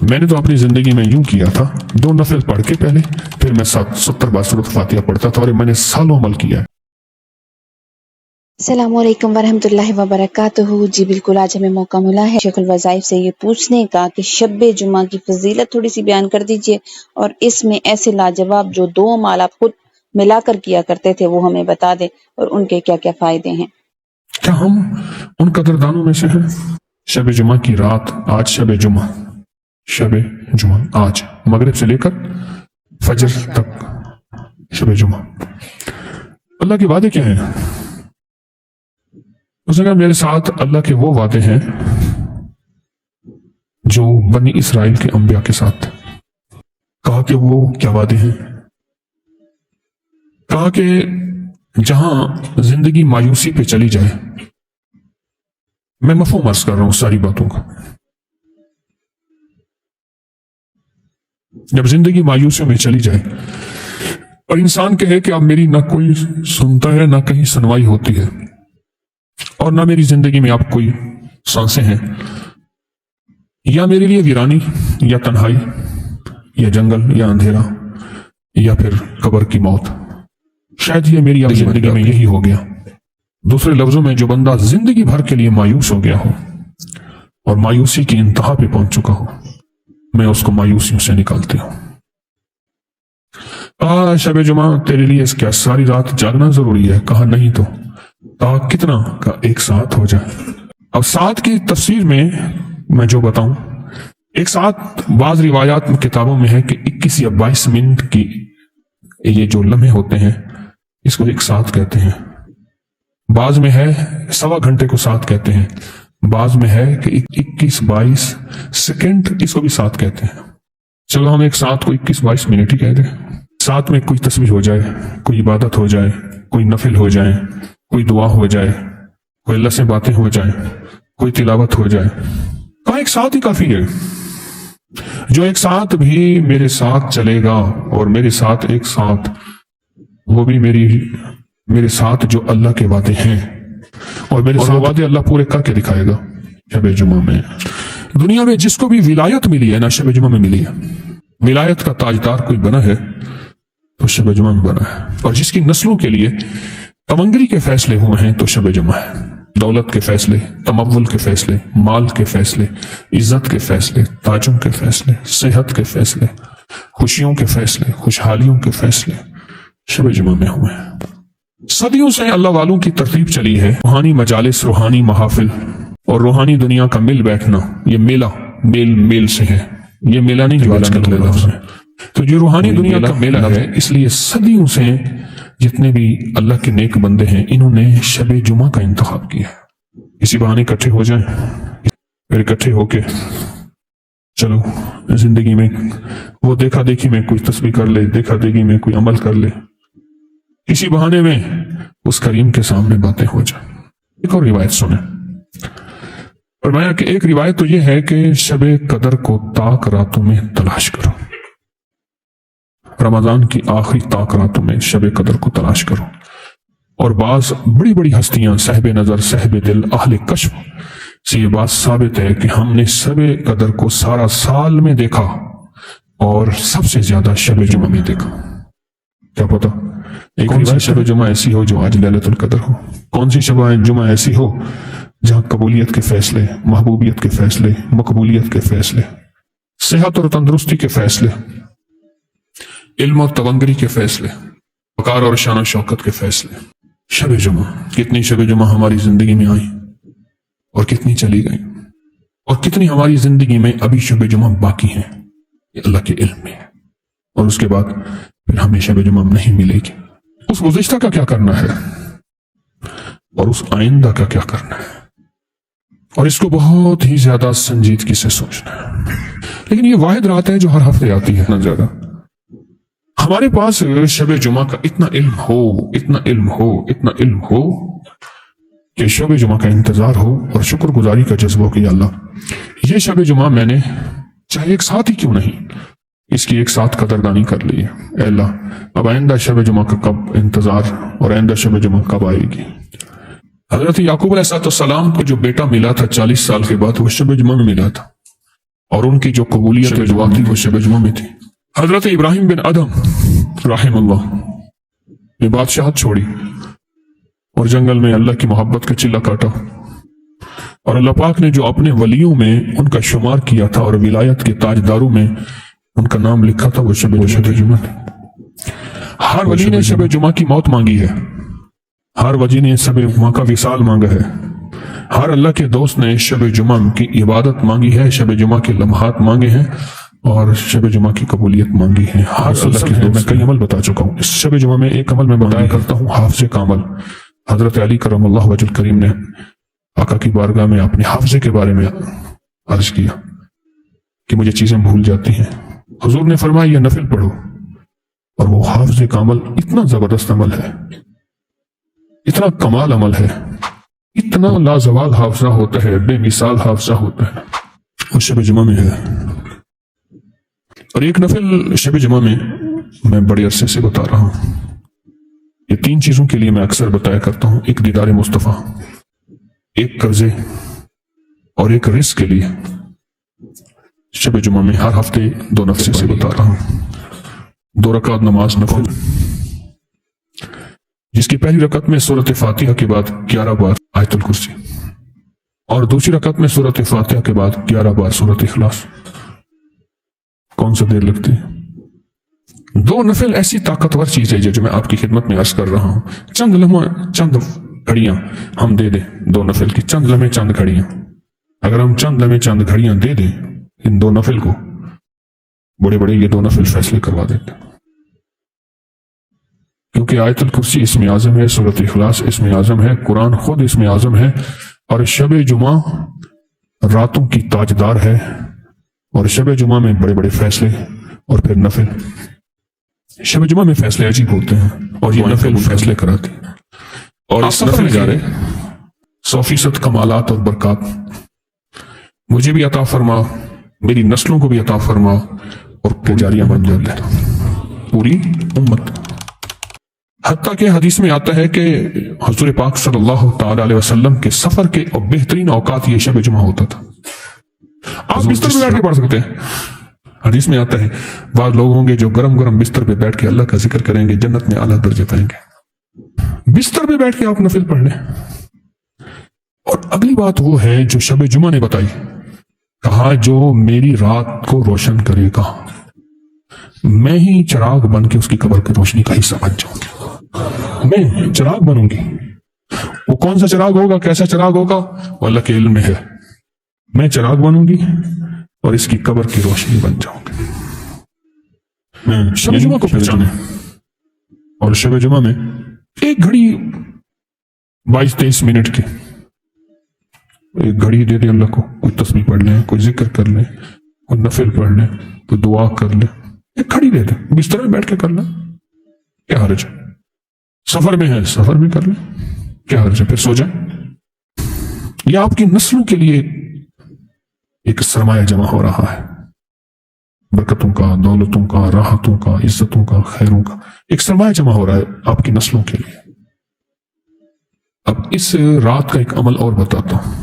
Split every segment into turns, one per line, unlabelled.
میں نے تو اپنی زندگی میں یوں کیا تھا، 2 نفل پڑھ کے پہلے، پھر میں 70 بار سورۃ فاتحہ پڑھتا تھا، اور میں نے سالوں عمل کیا ہے۔
السلام علیکم ورحمۃ اللہ وبرکاتہ۔ جی بالکل، آج ہمیں موقع ملا ہے شیخ الوظائف سے یہ پوچھنے کا کہ شب جمعہ کی فضیلت تھوڑی سی بیان کر دیجئے، اور اس میں ایسے لاجواب جو 2 اعمال آپ خود ملا کر کیا کرتے تھے وہ ہمیں بتا دیں، اور ان کے کیا کیا فائدے ہیں۔
کیا ہم ان قدردانوں میں سے ہیں؟ شب جمعہ کی رات، آج شب جمعہ، شب جمعہ آج مغرب سے لے کر فجر تک شب جمعہ۔ اللہ کے وعدے کیا ہیں؟ اس نے کہا میرے ساتھ اللہ کے وہ وعدے ہیں جو بنی اسرائیل کے انبیاء کے ساتھ۔ کہا کہ وہ کیا وعدے ہیں؟ کہا کہ جہاں زندگی مایوسی پہ چلی جائے، میں مفہوم عرض کر رہا ہوں ساری باتوں کا، جب زندگی مایوسیوں میں چلی جائے اور انسان کہے کہ اب میری نہ کوئی سنتا ہے، نہ کہیں سنوائی ہوتی ہے، اور نہ میری زندگی میں اب کوئی سانسیں ہیں، یا میرے لیے ویرانی، یا تنہائی، یا جنگل، یا اندھیرا، یا پھر قبر کی موت، شاید یہ میری اب زندگی میں یہی ہو گیا۔ دوسرے لفظوں میں، جو بندہ زندگی بھر کے لیے مایوس ہو گیا ہو اور مایوسی کی انتہا پہ پہنچ چکا ہو، میں اس کو مایوسیوں سے نکالتی ہوں۔ کہا شب جمعہ تیرے لیے کیا ساری رات جاگنا ضروری ہے؟ کہا نہیں تو۔ کہا کتنا؟ کا 1 ساعت ہو جائے۔ اب ساعت کی تفسیر میں جو بتاؤں، 1 ساعت بعض روایات میں کتابوں میں ہے کہ 21 یا 22 منٹ کی یہ جو لمحے ہوتے ہیں اس کو 1 ساعت کہتے ہیں۔ بعض میں ہے 1.25 گھنٹے کو ساعت کہتے ہیں، بعض میں ہے کہ 21-22 سیکنڈ اس کو بھی ساعت کہتے ہیں۔ چلو ہم 1 ساعت کو 21-22 منٹ ہی کہہ دیں۔ ساتھ میں کوئی تسبیح ہو جائے، کوئی عبادت ہو جائے، کوئی نفل ہو جائے، کوئی دعا ہو جائے، کوئی اللہ سے باتیں ہو جائیں، کوئی تلاوت ہو جائے، کہاں 1 ساعت ہی کافی ہے۔ جو 1 ساعت بھی میرے ساتھ چلے گا، اور میرے ساتھ 1 ساعت وہ بھی میرے ساتھ جو اللہ کے وعدے ہیں، اور میرے ساتھ وعدے اللہ پورے کر کے دکھائے گا شب جمعہ میں۔ دنیا میں جس کو بھی ولایت ملی ہے نا، شب جمعہ میں ملی ہے۔ ولایت کا تاجدار کوئی بنا ہے تو شب جمعہ میں بنا ہے، اور جس کی نسلوں کے لیے تمنگری کے فیصلے ہوئے ہیں تو شب جمعہ ہے۔ دولت کے فیصلے، تمول کے فیصلے، مال کے فیصلے، عزت کے فیصلے، تاجوں کے فیصلے، صحت کے فیصلے، خوشیوں کے فیصلے، خوشحالیوں کے فیصلے شب جمعہ میں ہوئے ہیں۔ صدیوں سے اللہ والوں کی ترتیب چلی ہے، روحانی مجالس، روحانی محافل اور روحانی دنیا کا مل بیٹھنا۔ یہ میلہ میل سے ہے، یہ میلہ نہیں جو آج کل لفظ ہے۔ تو جو روحانی دنیا کا میلہ ہے، اس لیے صدیوں سے جتنے بھی اللہ کے نیک بندے ہیں انہوں نے شب جمعہ کا انتخاب کیا ہے۔ اسی بہانے اکٹھے ہو جائیں، پھر اکٹھے ہو کے چلو زندگی میں وہ دیکھا دیکھی میں کوئی تسبیح کر لے، دیکھا دیکھی میں کوئی عمل کر لے، اسی بہانے میں اس کریم کے سامنے باتیں ہو جائیں۔ ایک اور روایت سنیں، فرمایا کہ ایک روایت تو یہ ہے کہ شب قدر کو طاق راتوں میں تلاش کرو، رمضان کی آخری طاق راتوں میں شب قدر کو تلاش کرو۔ اور بعض بڑی بڑی ہستیاں، صاحب نظر، صاحب دل، اہل کشف سے یہ بات ثابت ہے کہ ہم نے شب قدر کو سارا سال میں دیکھا، اور سب سے زیادہ شب جمعہ میں دیکھا۔ کیا پتا ایک روایت شب جمعہ ایسی ہو جو آج لیلۃ القدر ہو، کون سی شب جمعہ ایسی ہو جہاں قبولیت کے فیصلے، محبوبیت کے فیصلے، مقبولیت کے فیصلے، صحت اور تندرستی کے فیصلے، علم اور تونگری کے فیصلے، وقار اور شان و شوکت کے فیصلے۔ شب جمعہ، کتنی شب جمعہ ہماری زندگی میں آئی اور کتنی چلی گئی، اور کتنی ہماری زندگی میں ابھی شب جمعہ باقی ہیں، یہ اللہ کے علم میں ہے۔ اور اس کے بعد پھر ہمیں شب جمعہ نہیں ملے گی۔ اس گزشتہ کا کیا کرنا ہے، اور اس آئندہ کا کیا کرنا ہے، اور اس کو بہت ہی زیادہ سنجیدگی سے سوچنا ہے۔ لیکن یہ واحد رات ہے جو ہر ہفتے آتی ہے، نہ زیادہ۔ ہمارے پاس شب جمعہ کا اتنا علم ہو، اتنا علم ہو، اتنا علم ہو کہ شب جمعہ کا انتظار ہو اور شکر گزاری کا جذبہ ہو کہ یا اللہ یہ شب جمعہ میں نے چاہے 1 ساتھ ہی کیوں نہیں، اس کی 1 ساتھ قدردانی کر لی ہے۔ اے اللہ اب آئندہ شب جمعہ کا کب انتظار، اور آئندہ شب جمعہ کب آئے گی۔ حضرت یعقوب علیہ السلام کو جو بیٹا ملا تھا 40 سال کے بعد، وہ شب جمعہ میں ملا تھا۔ اور ان کی جو قبولیت دعا تھی وہ شب جمعہ میں تھی۔ حضرت ابراہیم بن ادم رحم اللہ نے بادشاہت چھوڑی اور جنگل میں اللہ کی محبت کا چلہ کاٹا، اور اللہ پاک نے جو اپنے ولیوں میں ان کا شمار کیا تھا اور ولایت کے تاجداروں میں ان کا نام لکھا تھا وہ شب جمعہ تھی۔ ہر ولی نے شب جمعہ کی موت مانگی ہے، ہر ولی نے شب جمعہ کا وصال مانگا ہے، ہر اللہ کے دوست نے شب جمعہ کی عبادت مانگی ہے، شب جمعہ کے لمحات مانگے ہیں اور شب جمعہ کی قبولیت مانگی ہے۔ ہر اللہ کے دوست میں کئی عمل بتا چکا ہوں، اس شب جمعہ میں ایک عمل میں بتایا کرتا ہوں، حافظے کا عمل۔ حضرت علی کرم اللہ وجہ الکریم نے آقا کی بارگاہ میں اپنے حافظے کے بارے میں عرض کیا کہ مجھے چیزیں بھول جاتی ہیں، حضور نے فرمایا یہ نفل پڑھو، اور وہ حافظے کا عمل اتنا زبردست عمل ہے، اتنا کمال عمل ہے، اتنا لازوال حافظہ ہوتا ہے، بے مثال حافظہ ہوتا ہے، وہ شب جمعہ میں ہے۔ اور ایک نفل شب جمعہ میں بڑے عرصے سے بتا رہا ہوں، یہ 3 چیزوں کے لیے میں اکثر بتایا کرتا ہوں، ایک دیدار مصطفیٰ، ایک قرضے اور ایک رزق کے لیے شب جمعہ میں ہر ہفتے 2 نفل سے بتا رہا ہوں۔ 2 رکعت نماز نفل، جس کی پہلی رکعت میں سورۃ فاتحہ کے بعد 11 بار آیت الکرسی، اور دوسری رکعت میں سورۃ فاتحہ کے بعد 11 بار سورۃ اخلاص۔ کون سا دیر لگتی ہے؟ 2 نفل ایسی طاقتور چیز ہے جو میں آپ کی خدمت میں عرض کر رہا ہوں، چند لمحہ، چند گھڑیاں ہم دے دیں 2 نفل کی، چند لمحے چند گھڑیاں، اگر ہم چند لمحے چند گھڑیاں دے دیں ان 2 نفل کو، بڑے بڑے یہ 2 نفل فیصلے کروا دیتے ہیں، کیونکہ آیت الکرسی اسم اعظم ہے، سورۃ اخلاص اسم اعظم ہے، قرآن خود اسم اعظم ہے، اور شب جمعہ راتوں کی تاجدار ہے، اور شب جمعہ میں بڑے بڑے فیصلے اور پھر نفل۔ شب جمعہ میں فیصلے عجیب ہوتے ہیں اور یہ نفل فیصلے کراتے ہیں، اور اس نفل جا رہے 100% کمالات اور برکات مجھے بھی عطا فرما، میری نسلوں کو بھی عطا فرما، اور جاریہ بن جاتا ہے پوری امت۔ حتیٰ کہ حدیث میں آتا ہے کہ حضور پاک صلی اللہ تعالی علیہ وسلم کے سفر کے اور بہترین اوقات یہ شب جمعہ ہوتا تھا۔ آپ بستر پہ بیٹھ کے پڑھ سکتے ہیں، حدیث میں آتا ہے بعض لوگ ہوں گے جو گرم گرم بستر پہ بیٹھ کے اللہ کا ذکر کریں گے، جنت میں اعلیٰ درجے پائیں گے۔ بستر پہ بیٹھ کے آپ نفل پڑھ لیں۔ اور اگلی بات وہ ہے جو شب جمعہ نے بتائی، کہا جو میری رات کو روشن کرے گا میں ہی چراغ بن کے اس کی قبر کی روشنی کا حصہ بن جاؤں گا، میں چراغ بنوں گی۔ وہ کون سا چراغ ہوگا، کیسا چراغ ہوگا، وہ اللہ کے علم میں ہے، میں چراغ بنوں گی اور اس کی قبر کی روشنی بن جاؤں گی۔ میں شب جمعہ کو پہچانے، اور شب جمعہ میں 1 گھڑی 22-23 منٹ کی 1 گھڑی دے دیں اللہ کو، کوئی تسبیح پڑھ لیں، کوئی ذکر کر لیں، کوئی نفل پڑھ لیں، کوئی دعا کر لیں، 1 گھڑی دے دیں، بستر میں بیٹھ کے کر لیں، کیا حرج ہے؟ سفر میں ہے سفر میں کر لیں، کیا حرج ہے؟ پھر سو جائیں۔ یہ آپ کی نسلوں کے لیے ایک سرمایہ جمع ہو رہا ہے، برکتوں کا، دولتوں کا، راحتوں کا، عزتوں کا، خیروں کا ایک سرمایہ جمع ہو رہا ہے آپ کی نسلوں کے لیے۔ اب اس رات کا ایک عمل اور بتاتا ہوں،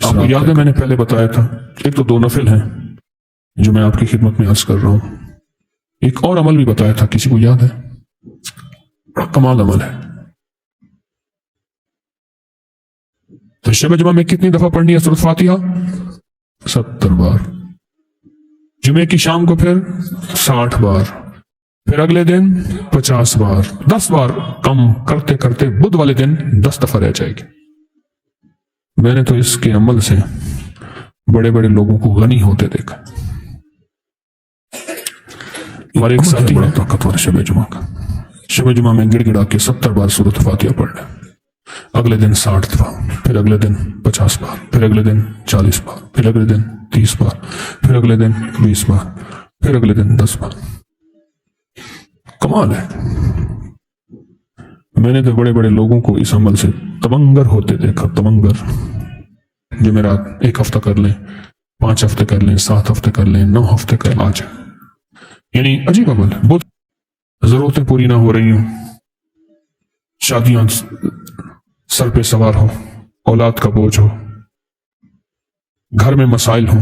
آپ کو یاد ہے میں نے پہلے بتایا تھا، ایک تو 2 نفل ہیں جو میں آپ کی خدمت میں عرض کر رہا ہوں، ایک اور عمل بھی بتایا تھا، کسی کو یاد ہے؟ بڑا کمال عمل ہے۔ تو شب جمعہ میں کتنی دفعہ پڑھنی ہے سورۃ فاتحہ؟ 70 بار، جمعے کی شام کو پھر 60 بار، پھر اگلے دن 50 بار، 10 بار کم کرتے کرتے بدھ والے دن 10 دفعہ رہ جائے گی۔ میں نے تو اس کے عمل سے بڑے بڑے لوگوں کو غنی ہوتے دیکھا۔ ہمارے ایک ساتھی بڑا طاقتور شب جمعہ کا، شب جمعہ میں گڑ گڑا کے 70 بار سورۃ فاتحہ پڑھ لیں، اگلے دن 60 دفعہ، پھر اگلے دن 50 بار، پھر اگلے دن 40 بار، پھر اگلے دن 30 بار، پھر اگلے دن 20 بار، پھر اگلے دن 10 بار۔ کمال ہے۔ میں نے تو بڑے بڑے لوگوں کو اس عمل سے تمنگر ہوتے دیکھا، تمنگر، جمعرات 1 ہفتہ کر لیں، 5 ہفتے کر لیں، 7 ہفتے کر لیں، 9 ہفتے کر لیں، آج یعنی عجیب عمل ہے۔ بہت ضرورتیں پوری نہ ہو رہی ہوں، شادیاں سر پہ سوار ہو، اولاد کا بوجھ ہو، گھر میں مسائل ہوں،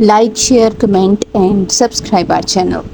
Like, share, comment and subscribe our channel.